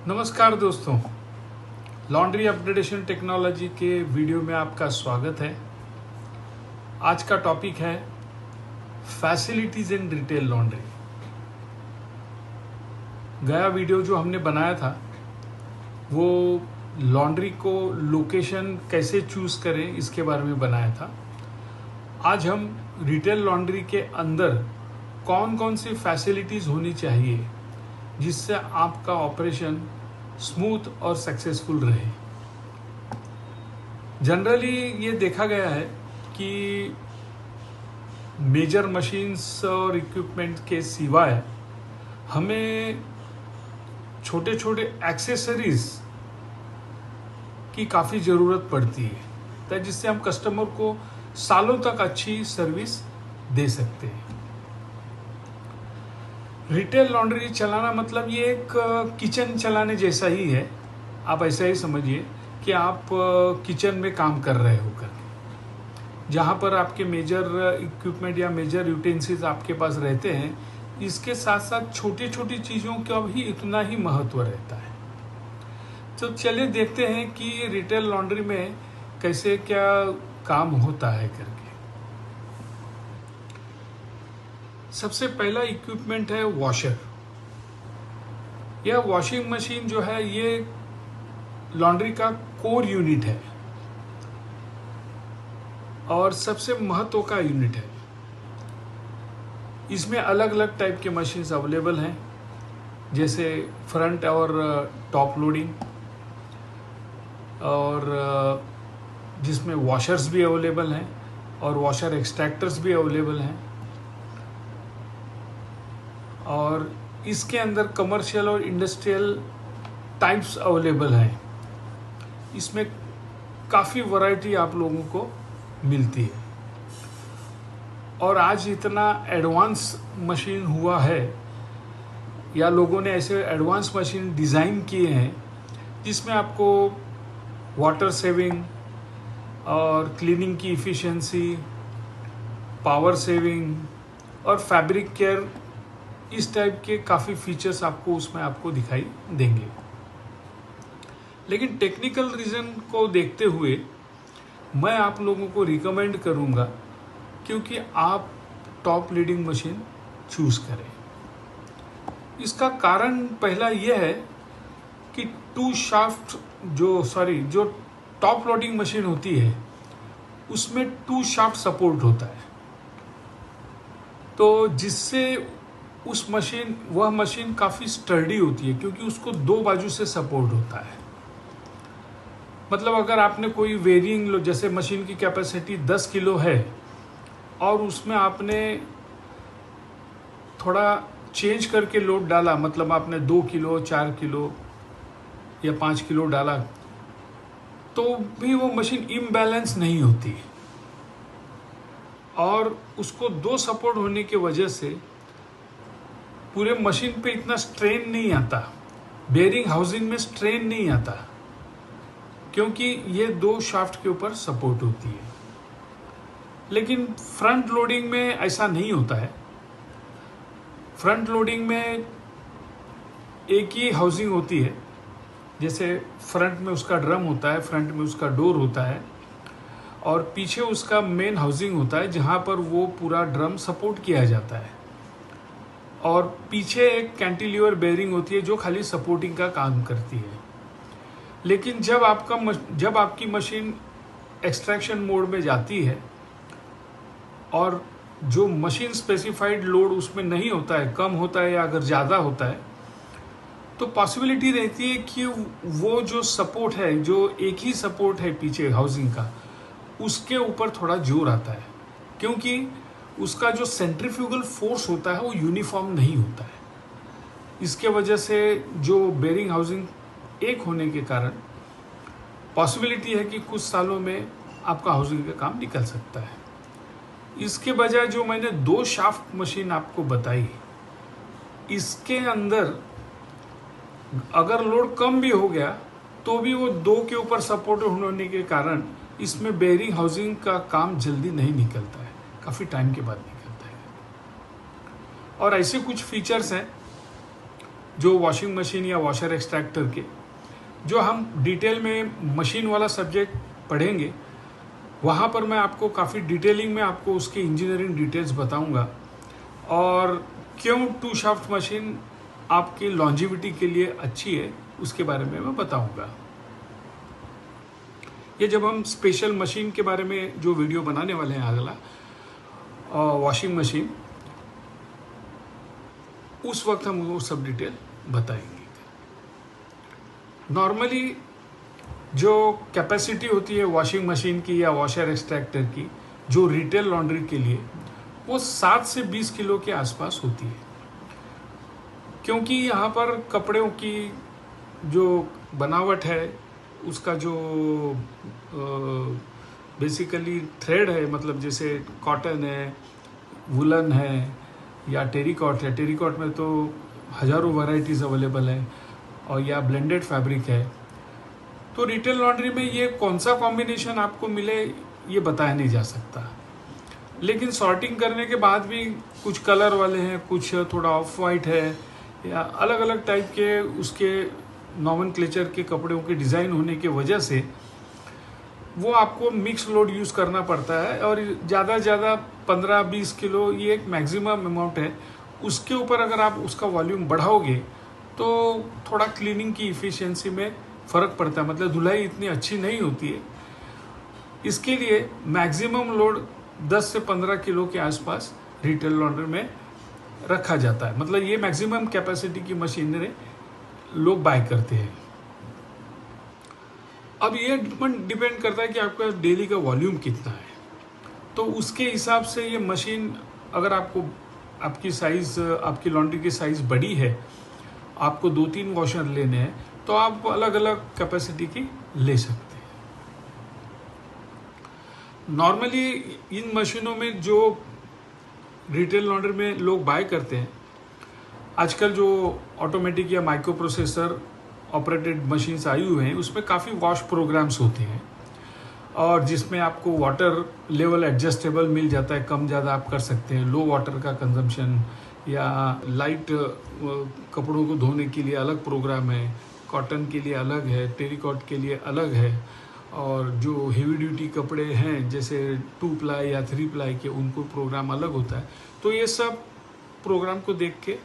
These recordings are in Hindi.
नमस्कार दोस्तों, लॉन्ड्री अपग्रेडेशन टेक्नोलॉजी के वीडियो में आपका स्वागत है। आज का टॉपिक है फैसिलिटीज इन रिटेल लॉन्ड्री। गया वीडियो जो हमने बनाया था वो लॉन्ड्री को लोकेशन कैसे चूज करें इसके बारे में बनाया था। आज हम रिटेल लॉन्ड्री के अंदर कौन कौन सी फैसिलिटीज होनी चाहिए जिससे आपका ऑपरेशन स्मूथ और सक्सेसफुल रहे। जनरली ये देखा गया है कि मेजर मशीन्स और इक्विपमेंट के सिवाय हमें छोटे छोटे एक्सेसरीज की काफ़ी ज़रूरत पड़ती है जिससे हम कस्टमर को सालों तक अच्छी सर्विस दे सकते हैं। रिटेल लॉन्ड्री चलाना मतलब ये एक किचन चलाने जैसा ही है। आप ऐसा ही समझिए कि आप किचन में काम कर रहे हो करके, जहाँ पर आपके मेजर इक्विपमेंट या मेजर यूटेंसिल्स आपके पास रहते हैं, इसके साथ साथ छोटी छोटी चीज़ों का भी इतना ही महत्व रहता है। तो चलिए देखते हैं कि रिटेल लॉन्ड्री में कैसे क्या काम होता है करके। सबसे पहला इक्विपमेंट है वॉशर। यह वॉशिंग मशीन जो है ये लॉन्ड्री का कोर यूनिट है और सबसे महत्व का यूनिट है। इसमें अलग अलग टाइप के मशीन्स अवेलेबल हैं, जैसे फ्रंट और टॉप लोडिंग, और जिसमें वॉशर्स भी अवेलेबल हैं और वॉशर एक्सट्रैक्टर्स भी अवेलेबल हैं। और इसके अंदर कमर्शियल और इंडस्ट्रियल टाइप्स अवेलेबल हैं। इसमें काफ़ी वैरायटी आप लोगों को मिलती है और आज इतना एडवांस मशीन हुआ है या लोगों ने ऐसे एडवांस मशीन डिज़ाइन किए हैं जिसमें आपको वाटर सेविंग और क्लीनिंग की इफ़िशेंसी, पावर सेविंग और फैब्रिक केयर, इस टाइप के काफ़ी फीचर्स आपको दिखाई देंगे। लेकिन टेक्निकल रीज़न को देखते हुए मैं आप लोगों को रिकमेंड करूंगा क्योंकि आप टॉप लीडिंग मशीन चूज करें। इसका कारण पहला यह है कि जो टॉप लोडिंग मशीन होती है उसमें 2 शाफ्ट सपोर्ट होता है, तो जिससे वह मशीन काफ़ी स्टर्डी होती है क्योंकि उसको 2 बाजू से सपोर्ट होता है। मतलब अगर आपने कोई वेरिंग जैसे मशीन की कैपेसिटी 10 किलो है और उसमें आपने थोड़ा चेंज करके लोड डाला, मतलब आपने 2 किलो, 4 किलो या 5 किलो डाला, तो भी वो मशीन इम्बैलेंस नहीं होती और उसको 2 सपोर्ट होने की वजह से पूरे मशीन पे इतना स्ट्रेन नहीं आता, बेयरिंग हाउसिंग में स्ट्रेन नहीं आता क्योंकि ये 2 शाफ्ट के ऊपर सपोर्ट होती है। लेकिन फ्रंट लोडिंग में ऐसा नहीं होता है। फ्रंट लोडिंग में एक ही हाउसिंग होती है, जैसे फ्रंट में उसका ड्रम होता है, फ्रंट में उसका डोर होता है और पीछे उसका मेन हाउसिंग होता है जहाँ पर वो पूरा ड्रम सपोर्ट किया जाता है और पीछे एक कैंटिलीवर बेयरिंग होती है जो खाली सपोर्टिंग का काम करती है। लेकिन जब आपकी मशीन एक्सट्रैक्शन मोड में जाती है और जो मशीन स्पेसिफाइड लोड उसमें नहीं होता है, कम होता है या अगर ज़्यादा होता है, तो पॉसिबिलिटी रहती है कि वो जो सपोर्ट है, जो एक ही सपोर्ट है पीछे हाउसिंग का, उसके ऊपर थोड़ा जोर आता है क्योंकि उसका जो सेंट्रीफ्यूगल फोर्स होता है वो यूनिफॉर्म नहीं होता है। इसके वजह से जो बेयरिंग हाउसिंग एक होने के कारण पॉसिबिलिटी है कि कुछ सालों में आपका हाउसिंग का काम निकल सकता है। इसके बजाय जो मैंने 2 शाफ्ट मशीन आपको बताई, इसके अंदर अगर लोड कम भी हो गया तो भी वो 2 के ऊपर सपोर्ट होने के कारण इसमें बेयरिंग हाउसिंग का काम जल्दी नहीं निकलता है, काफ़ी टाइम के बाद निकलता है। और ऐसे कुछ फीचर्स हैं जो वॉशिंग मशीन या वॉशर एक्सट्रैक्टर के, जो हम डिटेल में मशीन वाला सब्जेक्ट पढ़ेंगे वहाँ पर मैं आपको काफ़ी डिटेलिंग में आपको उसकी इंजीनियरिंग डिटेल्स बताऊंगा और क्यों टू शाफ्ट मशीन आपकी लॉन्जिविटी के लिए अच्छी है उसके बारे में मैं बताऊंगा। ये जब हम स्पेशल मशीन के बारे में जो वीडियो बनाने वाले हैं अगला वॉशिंग मशीन, उस वक्त हम वो सब डिटेल बताएंगे। नॉर्मली जो कैपेसिटी होती है वॉशिंग मशीन की या वॉशर एक्सट्रैक्टर की जो रिटेल लॉन्ड्री के लिए, वो 7 से 20 किलो के आसपास होती है, क्योंकि यहाँ पर कपड़ों की जो बनावट है उसका जो बेसिकली थ्रेड है, मतलब जैसे कॉटन है, वुलन है या टेरिकॉट है। टेरिकॉट में तो हज़ारों वैरायटीज़ अवेलेबल है, और या ब्लेंडेड फैब्रिक है। तो रिटेल लॉन्ड्री में ये कौन सा कॉम्बिनेशन आपको मिले ये बताया नहीं जा सकता, लेकिन सॉर्टिंग करने के बाद भी कुछ कलर वाले हैं, कुछ थोड़ा ऑफ वाइट है, या अलग अलग टाइप के उसके नॉमेनक्लेचर के कपड़ों के डिज़ाइन होने की वजह से वो आपको मिक्स लोड यूज़ करना पड़ता है। और ज़्यादा से ज़्यादा 15-20 किलो ये एक मैक्सिमम अमाउंट है। उसके ऊपर अगर आप उसका वॉल्यूम बढ़ाओगे तो थोड़ा क्लीनिंग की इफ़िशियंसी में फ़र्क पड़ता है, मतलब धुलाई इतनी अच्छी नहीं होती है। इसके लिए मैक्सिमम लोड 10 से 15 किलो के आसपास रिटेल लॉन्ड्री में रखा जाता है, मतलब ये मैक्सिमम कैपेसिटी की मशीनरी लोग बाय करते हैं। अब ये डिपेंड करता है कि आपका डेली का वॉल्यूम कितना है, तो उसके हिसाब से ये मशीन, अगर आपको आपकी साइज़, आपकी लॉन्ड्री की साइज़ बड़ी है, आपको 2-3 वॉशर लेने हैं, तो आप अलग अलग कैपेसिटी की ले सकते हैं। नॉर्मली इन मशीनों में जो रिटेल लॉन्ड्री में लोग बाय करते हैं, आजकल जो ऑटोमेटिक या माइक्रो प्रोसेसर ऑपरेटेड मशीन्स आई हुए हैं, उसमें काफ़ी वॉश प्रोग्राम्स होते हैं, और जिसमें आपको वाटर लेवल एडजस्टेबल मिल जाता है, कम ज़्यादा आप कर सकते हैं। लो वाटर का कंजम्पशन या लाइट कपड़ों को धोने के लिए अलग प्रोग्राम है, कॉटन के लिए अलग है, टेरिकॉट के लिए अलग है, और जो हेवी ड्यूटी कपड़े हैं जैसे 2 प्लाई या 3 प्लाई के, उनको प्रोग्राम अलग होता है। तो ये सब प्रोग्राम को देख के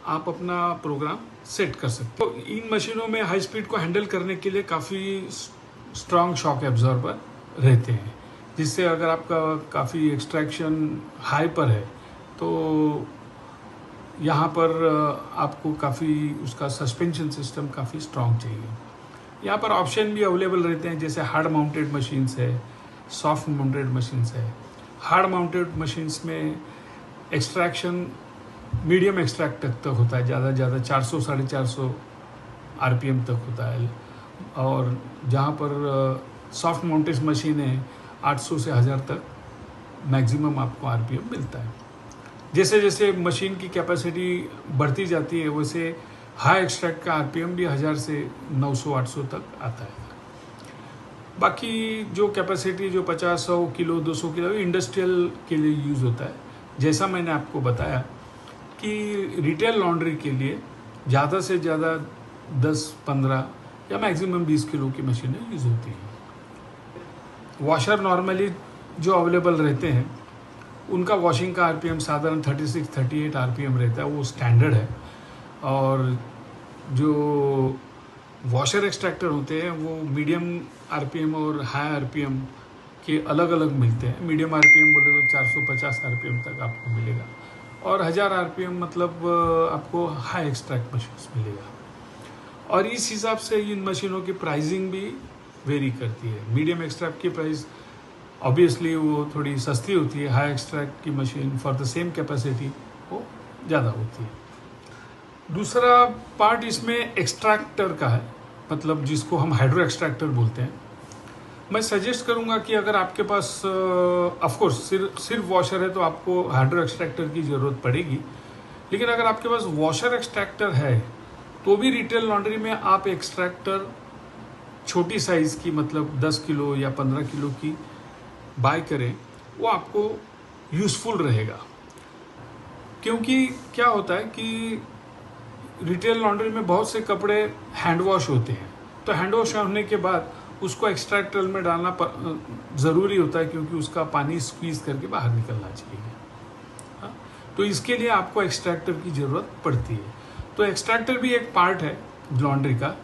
आप अपना प्रोग्राम सेट कर सकते हो। तो इन मशीनों में हाई स्पीड को हैंडल करने के लिए काफ़ी स्ट्रॉन्ग शॉक एब्जॉर्बर रहते हैं, जिससे अगर आपका काफ़ी एक्सट्रैक्शन हाई पर है तो यहाँ पर आपको काफ़ी उसका सस्पेंशन सिस्टम काफ़ी स्ट्रॉन्ग चाहिए। यहाँ पर ऑप्शन भी अवेलेबल रहते हैं, जैसे हार्ड माउंटेड मशीन्स है, सॉफ्ट माउंटेड मशीन्स है। हार्ड माउंटेड मशीन्स में एक्सट्रैक्शन मीडियम एक्सट्रैक्ट तक होता है, ज़्यादा से ज़्यादा 400-450 आरपीएम तक होता है, और जहाँ पर सॉफ्ट माउंटेड मशीन है 800 से 1000 तक मैक्सिमम आपको आरपीएम मिलता है। जैसे जैसे मशीन की कैपेसिटी बढ़ती जाती है वैसे हाई एक्सट्रैक्ट का आरपीएम भी 1000 से 900-800 तक आता है। बाकी जो कैपेसिटी जो 50-100 किलो 200 किलो इंडस्ट्रियल के लिए यूज़ होता है। जैसा मैंने आपको बताया कि रिटेल लॉन्ड्री के लिए ज़्यादा से ज़्यादा 10-15 या मैक्सिमम 20 किलो की मशीनें यूज़ होती हैं। वॉशर नॉर्मली जो अवेलेबल रहते हैं उनका वॉशिंग का आरपीएम साधारण 36-38 आरपीएम रहता है, वो स्टैंडर्ड है। और जो वॉशर एक्सट्रैक्टर होते हैं वो मीडियम आरपीएम और हाई आरपीएम के अलग अलग मिलते हैं। मीडियम आरपीएम बोले तो 450 आरपीएम तक आपको मिलेगा, और 1000 आरपीएम मतलब आपको हाई एक्सट्रैक्ट मशीन मिलेगा। और इस हिसाब से इन मशीनों की प्राइसिंग भी वेरी करती है। मीडियम एक्सट्रैक्ट की प्राइस ऑब्वियसली वो थोड़ी सस्ती होती है, हाई एक्सट्रैक्ट की machine for the same capacity वो ज़्यादा होती है। दूसरा पार्ट इसमें एक्सट्रैक्टर का है, मतलब जिसको हम हाइड्रो एक्सट्रैक्टर बोलते हैं। मैं सजेस्ट करूंगा कि अगर आपके पास ऑफकोर्स सिर्फ वॉशर है तो आपको हाइड्रो एक्सट्रैक्टर की ज़रूरत पड़ेगी, लेकिन अगर आपके पास वॉशर एक्सट्रैक्टर है तो भी रिटेल लॉन्ड्री में आप एक्सट्रैक्टर छोटी साइज़ की, मतलब 10 किलो या 15 किलो की बाय करें, वो आपको यूज़फुल रहेगा। क्योंकि क्या होता है कि रिटेल लॉन्ड्री में बहुत से कपड़े हैंड वॉश होते हैं, तो हैंड वॉश होने के बाद उसको एक्सट्रैक्टर में डालना ज़रूरी होता है, क्योंकि उसका पानी स्क्वीज करके बाहर निकलना चाहिए। हाँ? तो इसके लिए आपको एक्सट्रैक्टर की ज़रूरत पड़ती है। तो एक्सट्रैक्टर भी एक पार्ट है लॉन्ड्री का,